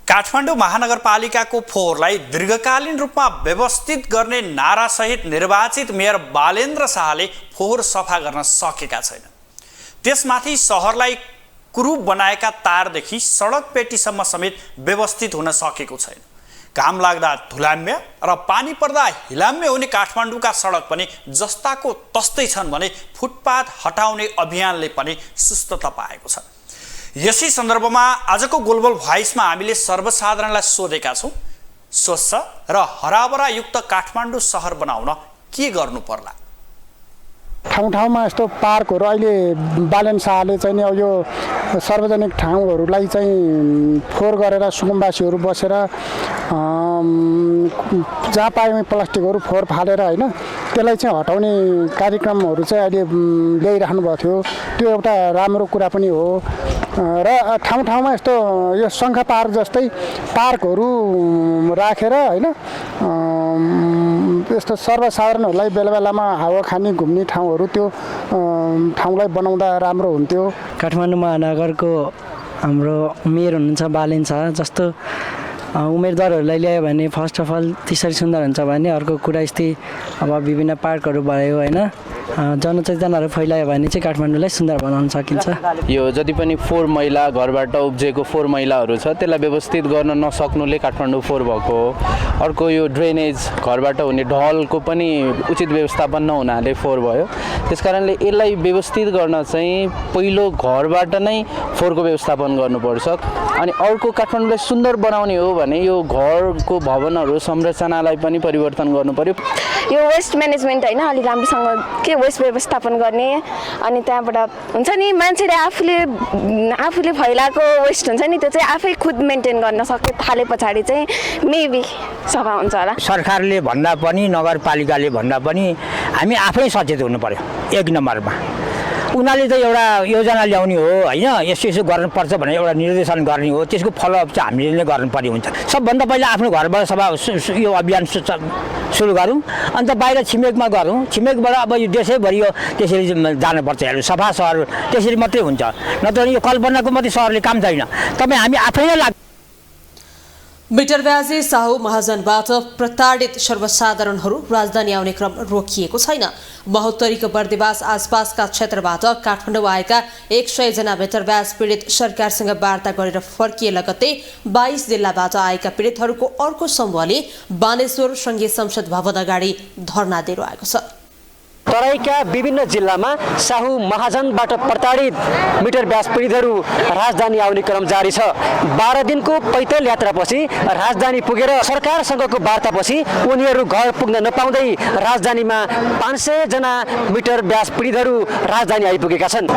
काठमाडौँ महानगरपालिकाको फोहोरलाई दीर्घकालीन रूपमा व्यवस्थित गर्ने नारासहित निर्वाचित मेयर बालेन्द्र शाहले फोहोर सफा गर्न सकेका छैनन्। त्यसमाथि सहरलाई कुरूप बनाएका तारदेखि सडक पेटीसम्म समेत व्यवस्थित हुन सकेको छैन। घाम लाग्दा धुलाम्य र पानी पर्दा हिलाम्य हुने काठमाडौँका सडक पनि जस्ताको तस्तै छन् भने फुटपाथ हटाउने अभियानले पनि सुस्तता पाएको छ। यसै सन्दर्भमा आजको ग्लोबल भोइसमा हामीले सर्वसाधारणलाई सोधेका छौँ, स्वच्छ र हराभरा युक्त काठमाडौँ सहर बनाउन के गर्नु पर्ला। ठाउँ ठाउँमा यस्तो पार्कहरू अहिले बालेन शाहले चाहिँ नि अब यो सार्वजनिक ठाउँहरूलाई चाहिँ फोहोर गरेर सुकुम्बासीहरू बसेर जहाँ पाए प्लास्टिकहरू फोहोर फालेर होइन त्यसलाई चाहिँ हटाउने कार्यक्रमहरू चाहिँ अहिले ल्याइराख्नु भएको थियो। त्यो एउटा राम्रो कुरा पनि हो र ठाउँ ठाउँमा यस्तो यो शङ्खा पार्क जस्तै पार्कहरू राखेर होइन यस्तो सर्वसाधारणहरूलाई बेला बेलामा हावा खाने घुम्ने ठाउँहरू त्यो ठाउँलाई बनाउँदा राम्रो हुन्थ्यो। काठमाडौँ महानगरको हाम्रो मेयर हुनुहुन्छ बालेन शाह जस्तो उम्मेदवारहरूलाई ल्यायो भने फर्स्ट अफ अल त्यसरी सुन्दर हुन्छ भने अर्को कुरा यस्तै अब विभिन्न पार्कहरू भयो होइन जनचेतनाहरू फैलायो भने चाहिँ काठमाडौँलाई सुन्दर बनाउन सकिन्छ। यो जति पनि फोहोर मैला घरबाट उब्जेको फोहोर मैलाहरू छ त्यसलाई व्यवस्थित गर्न नसक्नुले काठमाडौँ फोहोर भएको हो। अर्को यो ड्रेनेज घरबाट हुने ढलको पनि उचित व्यवस्थापन नहुनाले फोहोर भयो। त्यसकारणले यसलाई व्यवस्थित गर्न चाहिँ पहिलो घरबाट नै फोहोरको व्यवस्थापन गर्नुपर्छ। अनि अर्को काठमाडौँलाई सुन्दर बनाउने हो भने यो घरको भवनहरू संरचनालाई पनि परिवर्तन गर्नु पर्यो। यो वेस्ट म्यानेजमेन्ट होइन अलिक राम्रोसँग के वेस्ट व्यवस्थापन गर्ने अनि त्यहाँबाट हुन्छ नि मान्छेले आफूले फैलाएको वेस्ट हुन्छ नि त्यो चाहिँ आफै खुद मेन्टेन गर्न सक्यो थाले पछाडि चाहिँ मेबी सफा हुन्छ होला। सरकारले भन्दा पनि नगरपालिकाले भन्दा पनि हामी आफै सचेत हुनु पर्यो। एक नम्बरमा उनीहरूले त एउटा योजना ल्याउने हो होइन यस्तो यसो गर्नुपर्छ भनेर एउटा निर्देशन गर्ने हो, त्यसको फलोअप चाहिँ हामीले नै गर्नुपर्ने हुन्छ। सबभन्दा पहिला आफ्नो घरबाट सफा यो अभियान सुरु गरौँ अन्त बाहिर छिमेकमा गरौँ। छिमेकबाट अब यो देशैभरि यो त्यसरी जानुपर्छ। हेर्नु सफा सहर त्यसरी मात्रै हुन्छ, नत्र यो कल्पनाको मात्रै सहरले काम छैन। तपाईँ हामी आफै नै लाग्छ। मिटर ब्याजे साहु महाजनबाट प्रताडित सर्वसाधारणहरू राजधानी आउने क्रम रोकिएको छैन। महोत्तरीको बर्दिवास आसपासका क्षेत्रबाट काठमाडौँ आएका 100 जना मिटर ब्याज पीडित सरकारसँग वार्ता गरेर फर्किए लगत्तै 22 जिल्लाबाट आएका पीडितहरूको अर्को समूहले बानेश्वर संघीय संसद भवन अगाडि धरना दिएर आएको छ। तराईका विभिन्न जिल्लामा साहु महाजनबाट प्रताडित मिटर ब्याज पीडितहरू राजधानी आउने क्रम जारी छ। 12 दिनको पैदल यात्रापछि राजधानी पुगेर सरकारसँगको वार्तापछि उनीहरू घर पुग्न नपाउँदै राजधानीमा 500 जना मिटर ब्याज पीडितहरू राजधानी आइपुगेका छन्।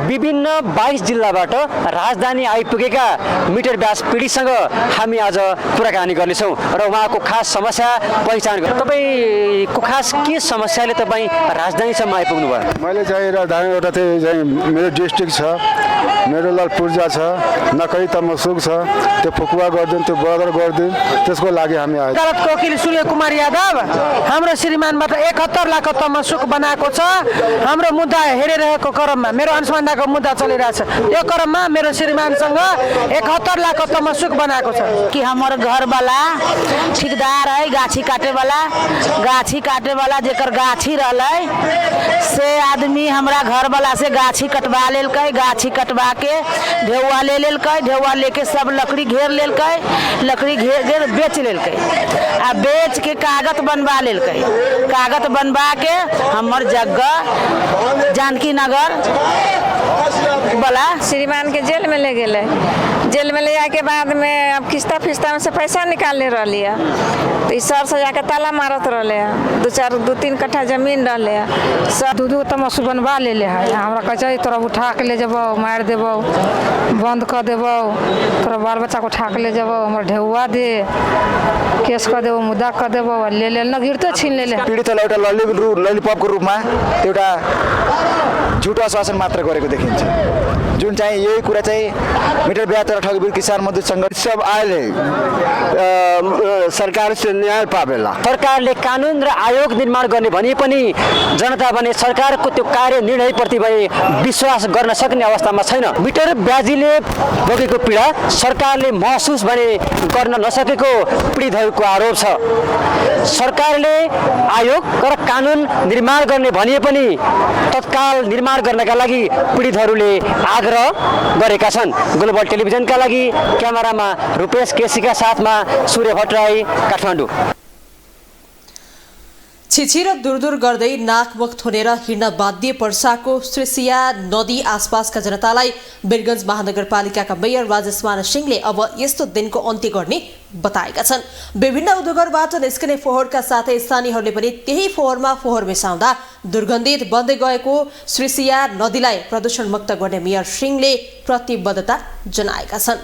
विभिन्न 22 जिल्लाबाट राजधानी आइपुगेका मिटर ब्याज पीडितसँग हामी आज कुराकानी गर्नेछौँ र उहाँको खास समस्या पहिचान गर्छौँ। तपाईँको खास के समस्याले तपाईँ राजधानीसम्म आइपुग्नु भयो? मैले चाहिँ राजधानी एउटा चाहिँ मेरो डिस्ट्रिक्ट छ, मेरो लाल पूर्जा छ, नकई तमसुक छ, त्यो फुकुवा गरिदिउँ, त्यो बदर गरिदिउँ, त्यसको लागि हामी आयौँ। अदालतको वकिल सूर्य कुमार यादव हाम्रो श्रीमानबाट 71 लाख तमसुक बनाएको छ। हाम्रो मुद्दा हेरिरहेको क्रममा मेरो अनुसन्धानको मुद्दा चलिरहेछ, यो क्रममा मेरो श्रीमानसँग 71 लाख तमसुक बनाएको छ कि हमारे घर वाला ठेकेदार है, गाछी काटे वाला जेकर गाछी रहलै से आदमी हमरा घर वाला से गाछी कटवा लेलकै, गाछी कटवा के ढेउआ ले लेलकै, ढेउआ लेके सब लकड़ी घेर लेलकै, लकड़ी घेर बेच लेलकै, आ बेच के कागज बनवा लेलकै, कागज बनवा के हमर जगह जानकी नगर वाला श्रीमान के जेल में ले गेले। जेल में ले के बाद में अब किस्ता फिस्ता में से पैसा निकालने रही है, तो इस सर से जाके ताला मारत रहे है। 2-3 कट्ठा जमीन रहे है, सब दू तमसु बनवा ले है। हमरा कहे तोरा उठा के ले जब मार देव, बंद कर देव, तोरा बाल बच्चा को उठा के ले जब, हमारे ढेउआ दे, केस कर देव, मुद्दा कर देव, ले न गिरते छीन ले। पीडितलाई एउटा ललिपपको रूपमा एउटा झुटो आश्वासन मात्र गरेको देखिन्छ, जुन चाहिँ यही कुरा चाहिँ मिटर ब्याज ठगी किसान मजदुर संघ सब आए सरकार से न्याय पावेला। सरकारले कानुन र आयोग निर्माण गर्ने भने पनि जनता भने सरकारको त्यो कार्य निर्णयप्रति भए विश्वास गर्न सक्ने अवस्थामा छैन। मिटर ब्याजीले भोगेको पीडा सरकारले महसुस भने गर्न नसकेको पीडितहरूको आरोप छ। सरकारले आयोग र कानुन निर्माण गर्ने भने पनि तत्काल निर्माण गर्नका लागि पीडितहरूले आग्रह गरेका छन्। ग्लोबल टेलिभिजनका लागि क्यामेरामा रुपेश केसीका साथमा सूर्य भट्टराई, काठमाडौँ। छिछि र दूर गर्दै नाकमुख थुनेर हिँड्न बाध्य पर्साको श्रीसिया नदी आसपासका जनतालाई वीरगञ्ज महानगरपालिकाका मेयर राजेश मान सिंहले अब यस्तो दिनको अन्त्य गर्ने बताएका छन्। विभिन्न उद्योगहरूबाट निस्कने फोहोरका साथै स्थानीयहरूले पनि त्यही फोहोरमा फोहोर मिसाउँदा दुर्गन्धित बन्दै गएको श्रीसिया नदीलाई प्रदूषण मुक्त गर्ने मेयर सिंहले प्रतिबद्धता जनाएका छन्।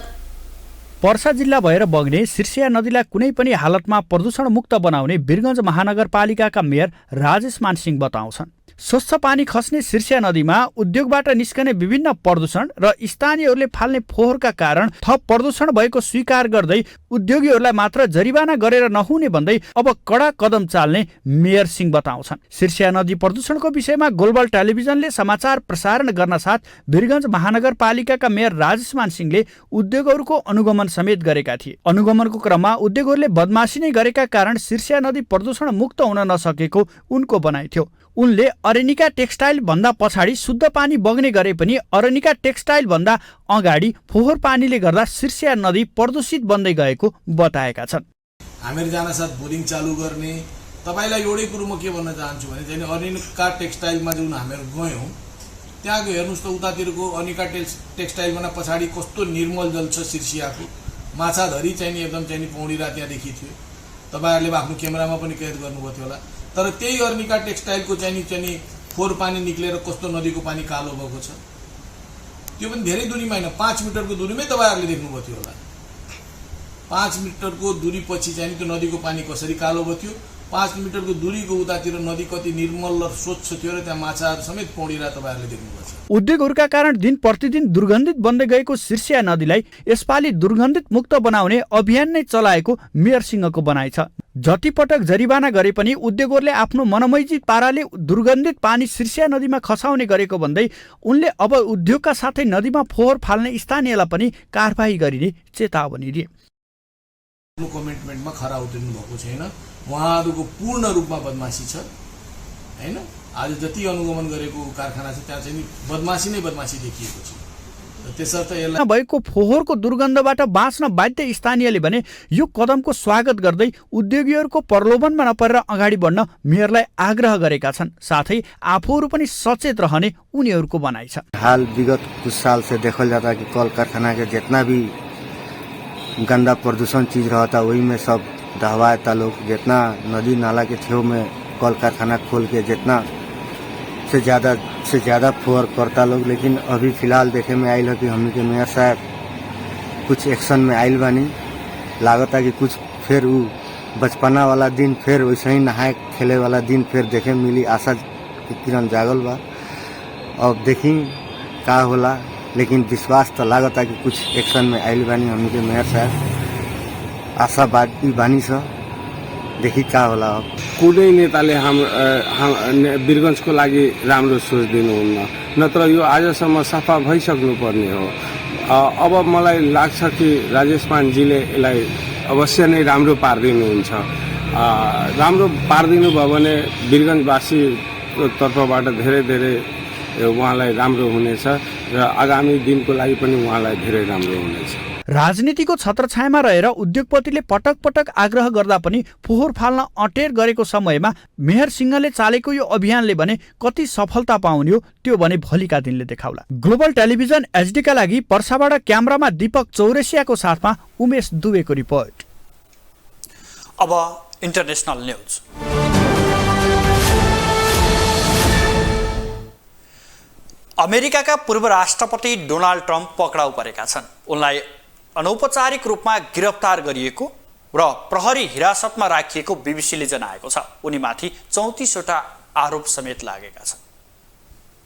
पर्सा जिल्ला भएर बग्ने सिर्सिया नदीलाई कुनै पनि हालतमा प्रदूषण मुक्त बनाउने वीरगञ्ज महानगरपालिकाका मेयर राजेश मानसिंह बताउँछन्। स्वच्छ पानी खस्ने सिर्सिया नदीमा उद्योगबाट निस्कने विभिन्न प्रदूषण र स्थानीयहरूले फाल्ने फोहोरका कारण थप प्रदूषण भएको स्वीकार गर्दै उद्योगीहरूलाई मात्र जरिवाना गरेर नहुने भन्दै अब कडा कदम चाल्ने मेयर सिंह बताउँछन्। सिर्सिया नदी प्रदूषणको विषयमा ग्लोबल टेलिभिजनले समाचार प्रसारण गर्न साथ वीरगञ्ज महानगरपालिकाका मेयर राजेश मानसिंहले उद्योगहरूको अनुगमन समेत गरेका थिए। अनुगमनको क्रममा उद्योगहरूले बदमाशी नै गरेका कारण सिर्सिया नदी प्रदूषण मुक्त हुन नसकेको उनको भनाइ थियो। उनले अरनिका टेक्सटाइल भन्दा पछाडि शुद्ध पानी बग्ने गरे पनि अरनिका टेक्सटाइल भन्दा अगाडि फोहोर पानीले गर्दा सिर्सिया नदी प्रदूषित बन्दै गएको बताएका छन्। हामीहरू जानासाथ बोरिङ चालु गर्ने, तपाईलाई एउटै कुरो म के भन्न चाहन्छु भने चाहिँ अरनिका टेक्सटाइलमा जुन हामीहरू गयौँ त्यहाँको हेर्नुहोस् त उतातिरको अरनिका टेक्सटाइल भन्दा पछाडि कस्तो निर्मल जल छ सिर्सियाको। माछाधरी चाहिँ नि एकदम चाहिँ नि पौडीरा त्यहाँदेखि थियो, तपाईँहरूले आफ्नो क्यामेरामा पनि कैद गर्नुभएको थियो होला। तर त्यही अरनिका टेक्सटाइलको चाहिँ फोहोर पानी निक्लेर कस्तो नदीको पानी कालो भएको छ, त्यो पनि धेरै दूरीमा होइन, 5 मिटरको दूरीमै तपाईँहरूले देख्नुभएको थियो होला। 5 मिटरको दूरी पछि चाहिँ त्यो नदीको पानी कसरी कालो भयो थियो, 5 मिटरको दूरीको उतातिर नदी कति निर्मल र स्वच्छ थियो र त्यहाँ माछाहरू समेत पौडिरा तपाईँहरूले देख्नुभएको छ। उद्योगहरूका कारण दिन प्रतिदिन दुर्गन्धित बन्दै गएको सिर्सिया नदीलाई यसपालि दुर्गन्धित मुक्त बनाउने अभियान नै चलाएको मेयर सिंहको भनाइ छ। जति पटक जरिवाना गरे पनि उद्योगहरूले आफ्नो मनमैजित पाराले दुर्गन्धित पानी सिर्सिया नदीमा खसाउने गरेको भन्दै उनले अब उद्योगका साथै नदीमा फोहोर फाल्ने स्थानीयलाई पनि कारबाही गरिने चेतावनी दिए। कमिटमेन्टमा खरा उत्रिनु भएको छैन, उहाँहरूको पूर्ण रूपमा बदमासी छ हैन। आज जति अनुगमन गरेको कारखाना छ त्यहाँ चाहिँ बदमासी नै बदमासी देखिएको छ। त्यसर्थ यसलाई भएको फोहोरको दुर्गन्धबाट बाँच्न बाध्य स्थानीयले भने यो कदमको स्वागत गर्दै उद्योगीहरूको प्रलोभनमा नपरेर अगाडि बढ्न मेयरलाई आग्रह गरेका छन्। साथै आफूहरू पनि सचेत रहने उनीहरूको भनाइ छ। हाल विगत कुछ साल से देखल जाता कि कल कारखाना के जितना भी गंदा प्रदूषण चीज रहता वही में सब दहवाता लोग, जितना नदी नाला के छेव में कल कारखाना खोल के जितना से ज़्यादा फोर करता लोग। लेकिन अभी फिलहाल देखे में आयल है कि हमने के मेयर साहब कुछ एक्शन में आयल बानी, लागता कि कुछ फिर वो बचपना वाला दिन फिर वैसे ही नहाए खेले वाला दिन फिर देखे मिली, आशा के किरण जागल बा। अब देखी का होला, लेकिन विश्वास तो लागता कि कुछ एक्शन में आइल बानी हमनी के मेयर साहब, आशावादी बानी छ, देखी का होला। अब कुनै नेताले वीरगञ्जको लागि राम्रो सोच दिनुहुन्न, नत्र यो आजसम्म सफा भइसक्नु पर्ने हो। अब मलाई लाग्छ कि राजेश मानजीले यसलाई अवश्य नै राम्रो पारिदिनुहुन्छ। राम्रो पारिदिनु भयो भने वीरगञ्जवासीको तर्फबाट धेरै धेरै उहाँलाई राम्रो हुनेछ र आगामी दिनको लागि पनि उहाँलाई धेरै राम्रो हुनेछ। राजनीतिको छत्रछायामा रहेर उद्योगपतिले पटक पटक आग्रह गर्दा पनि फोहोर फाल्न अटेर गरेको समयमा मेयर सिंहले चालेको यो अभियानले भने कति सफलता पाउने हो त्यो भने भोलिका दिनले देखाउला। ग्लोबल टेलिभिजन एचडीका लागि पर्साबाट क्यामेरामा दीपक चौरसियाको साथमा उमेश दुबेको रिपोर्ट। अब इन्टरनेशनल न्यूज। अमेरिकाका पूर्व राष्ट्रपति डोनाल्ड ट्रम्प पक्राउ परेका छन्। उनलाई अनौपचारिक रूपमा गिरफ्तार गरिएको र प्रहरी हिरासतमा राखिएको बीबीसीले जनाएको छ। उनीमाथि 34 वटा आरोप समेत लागेका छन्।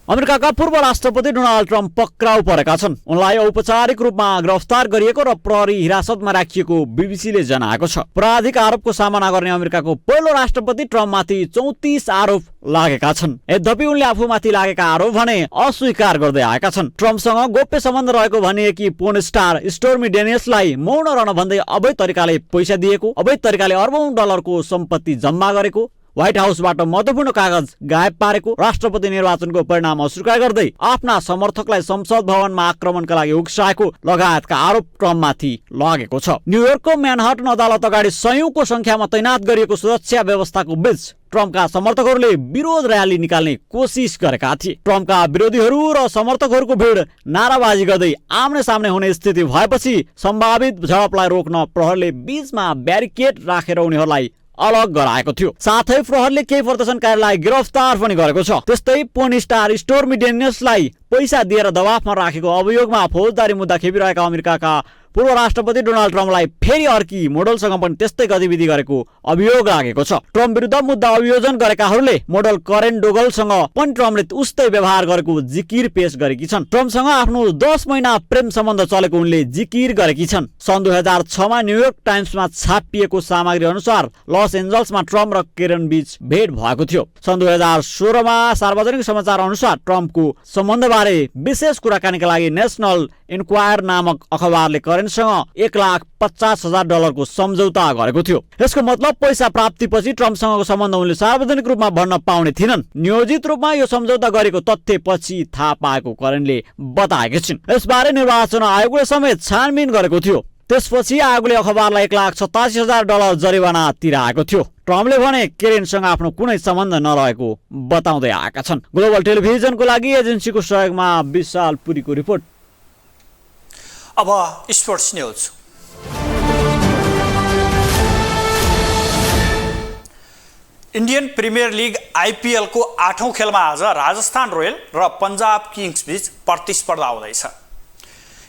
अमेरिकाका पूर्व राष्ट्रपति डोनाल्ड ट्रम्प पक्राउ परेका छन्। उनलाई औपचारिक रूपमा गिरफ्तार गरिएको र प्रहरी हिरासतमा राखिएको बीबीसीले जनाएको छ। आपराधिक आरोपको सामना गर्ने अमेरिकाको पहिलो राष्ट्रपति ट्रम्पमाथि 34 आरोप लागेका छन्। यद्यपि उनले आफूमाथि लागेका आरोप भने अस्वीकार गर्दै आएका छन्। ट्रम्पसँग गोप्य सम्बन्ध रहेको भनिएकी पोर्न स्टार स्टोर्मी डेनियल्सलाई मौन रहन भन्दै अवैध तरिकाले पैसा दिएको, अवैध तरिकाले अर्बौं डलरको सम्पत्ति जम्मा गरेको, व्हाइट हाउसबाट महत्वपूर्ण कागज गायब पारेको, राष्ट्रपति निर्वाचनको परिणाम अस्वीकार गर्दै आफ्ना समर्थकलाई संसद भवनमा आक्रमणका लागि उक्साएको लगायतका आरोप ट्रम्पमाथि लागेको छ। न्युयोर्कको म्यानहट्टन अदालत अगाडि सयौंको संख्यामा तैनात गरिएको सुरक्षा व्यवस्थाको बीच ट्रम्पका समर्थकहरूले विरोध र्याली निकाल्ने कोसिस गरेका थिए। ट्रम्पका विरोधीहरू र समर्थकहरूको भिड नाराबाजी गर्दै आम्ने सामने हुने स्थिति भएपछि सम्भावित झडपलाई रोक्न प्रहरले बीचमा ब्यारिकेड राखेर उनीहरूलाई अलग गराएको थियो। साथै प्रहरले केही प्रदर्शनकारीलाई गिरफ्तार पनि गरेको छ। त्यस्तै पोर्न स्टार स्टोर्मी डेनियल्सलाई पैसा दिएर दबावमा राखेको अभियोगमा फौजदारी मुद्दा खेपिरहेका अमेरिकाका पूर्व राष्ट्रपति डोनाल्ड ट्रम्पलाई फेरि अर्की मोडलसँग पनि त्यस्तै गतिविधि गरेको अभियोग लागेको छ। ट्रम्प विरुद्ध मुद्दा अभियोजन गरेकाहरूले मोडल करेन डोगलसँग पनि ट्रम्पले उस्तै व्यवहार गरेको जिकिर पेश गरेकी छन्। ट्रम्पसँग आफ्नो 10 महिना प्रेम सम्बन्ध चलेको उनले जिकिर गरेकी छन्। सन् 2006 मा न्युयोर्क टाइम्समा छापिएको सामग्री अनुसार लस एन्जल्समा ट्रम्प र केरन बीच भेट भएको थियो। सन् 2016 मा सार्वजनिक समाचार अनुसार ट्रम्पको सम्बन्धबारे विशेष कुराकानीका लागि नेशनल इन्क्वायर नामक अखबारले करेनसँग $1,50,000 सम्झौता गरेको थियो। यसको मतलब पैसा प्राप्तिपछि ट्रम्पसँगको सम्बन्ध उनले सार्वजनिक रूपमा भन्न पाउने थिएनन्। नियोजित रूपमा यो सम्झौता गरेको तथ्य पछि थाहा पाएको करेनले बताएका छिन्। यसबारे निर्वाचन आयोगले समेत छानबिन गरेको थियो। त्यसपछि आयोगले अखबारलाई $1,87,000 जरिवाना तिराएको थियो। ट्रम्पले भने केरेनसँग आफ्नो कुनै सम्बन्ध नरहेको बताउँदै आएका छन्। ग्लोबल टेलिभिजनको लागि एजेन्सीको सहयोगमा विशाल पुरीको रिपोर्ट। अब sports news. Indian premier league IPL को 8औं खेलमा आज राजस्थान रोयल र पंजाब किङ्स बीच प्रतिस्पर्धा हुँदैछ।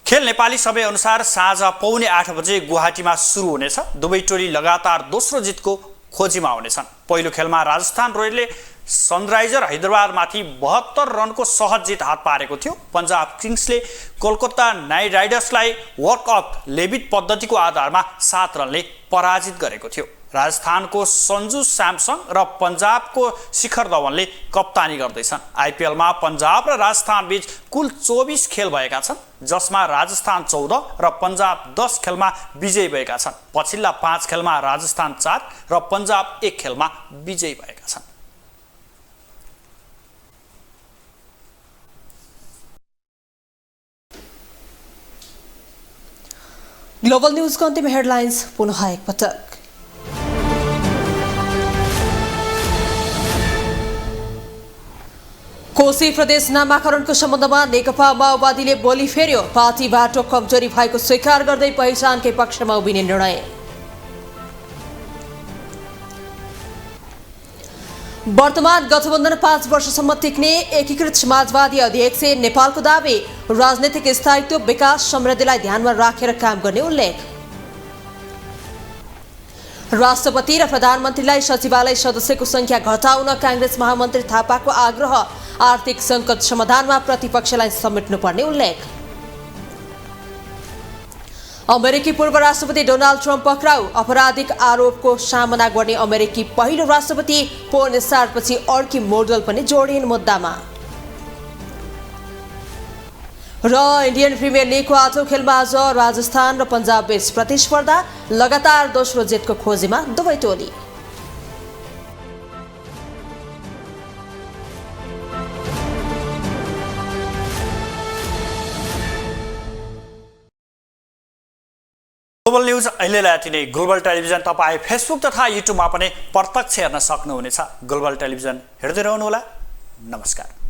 खेल नेपाली समय अनुसार साँझ 7:45 बजे गुवाहाटीमा सुरु हुनेछ। दुवै टोली लगातार दोस्रो जितको खोजीमा हुनेछन्। पहिलो खेलमा राजस्थान रोयलले सनराइजर हैदराबादमाथि 72 रनको सहज जित हात पारेको थियो। पंजाब किङ्सले कोलकाता नाइट राइडर्सलाई वर्क अफ लेभिट पद्धतिको आधारमा 7 रनले पराजित गरेको थियो। राजस्थानको सञ्जु स्यामसन र पंजाबको शिखर धवनले कप्तानी गर्दैछन्। आइपिएलमा पंजाब र राजस्थान बीच कुल 24 खेल भएका छन्, जसमा राजस्थान 14 र पंजाब 10 खेलमा विजयी भएका छन्। पछिल्ला 5 खेलमा राजस्थान 4 र पंजाब 1 खेलमा विजयी भएका छन्। ग्लोबल न्यूजको अन्तिम हेडलाइन्स पुनः एकपटक। कोशी प्रदेश नामाकरणको सम्बन्धमा नेकपा माओवादीले बोली फेर्यो। पार्टीबाट कमजोरी भएको स्वीकार गर्दै पहिचानकै पक्षमा उभिने निर्णय। वर्तमान गठबन्धन 5 वर्षसम्म टिक्ने एकीकृत समाजवादी अध्यक्ष नेपालको दावी। राजनीतिक स्थायित्व विकास समृद्धिलाई ध्यानमा राखेर काम गर्ने उल्लेख। राष्ट्रपति र प्रधानमन्त्रीलाई सचिवालय सदस्यको संख्या घटाउन कांग्रेस महामन्त्री थापाको आग्रह। आर्थिक संकट समाधानमा प्रतिपक्षलाई समेट्नुपर्ने उल्लेख। अमेरिकी पूर्व राष्ट्रपति डोनाल्ड ट्रम्प पक्राउ। आपराधिक आरोपको सामना गर्ने अमेरिकी पहिलो राष्ट्रपति पोर्न स्टारपछि अर्की मोडल पनि जोडिन मुद्दामा। र इन्डियन प्रिमियर लिगको 8औं खेलमा आज राजस्थान र पन्जाब बीच प्रतिस्पर्धा। लगातार दोस्रो जितको खोजीमा दुवै टोली। ग्लोबल न्यूज अहिलेलाई यति नै। ग्लोबल टेलिभिजन तपाईँ फेसबुक तथा युट्युबमा पनि प्रत्यक्ष हेर्न सक्नुहुनेछ। ग्लोबल टेलिभिजन हेर्दै रहनुहोला। नमस्कार।